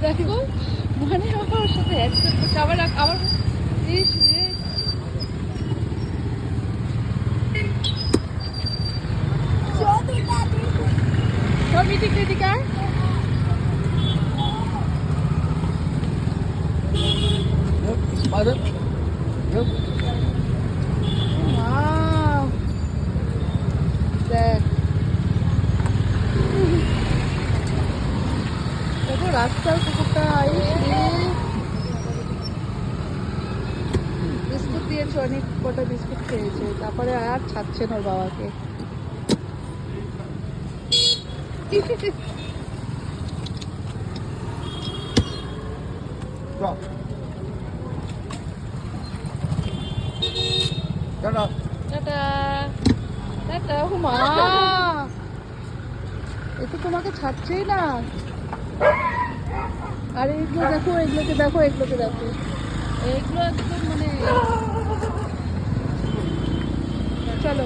দেখো মানে আমার সাথে অ্যাকসেপ্ট করছে আবার আবার ইস রে সব মিটিং দিদিকা Mother. Yep. Wow. দেখ দেখো রাস্তার কুকুরটা বিস্কুট দিয়েছে অনেক কটা বিস্কুট খেয়েছে তারপরে আর ছাড়ছে না ওর বাবাকে Drop. টাটা টাটা টাটা হুমা এ তো তোমাকে ছাড়ছেই না আর এগুলো দেখো এগুলোকে দেখো এগুলোকে দেখো এগুলো একদম মানে চলো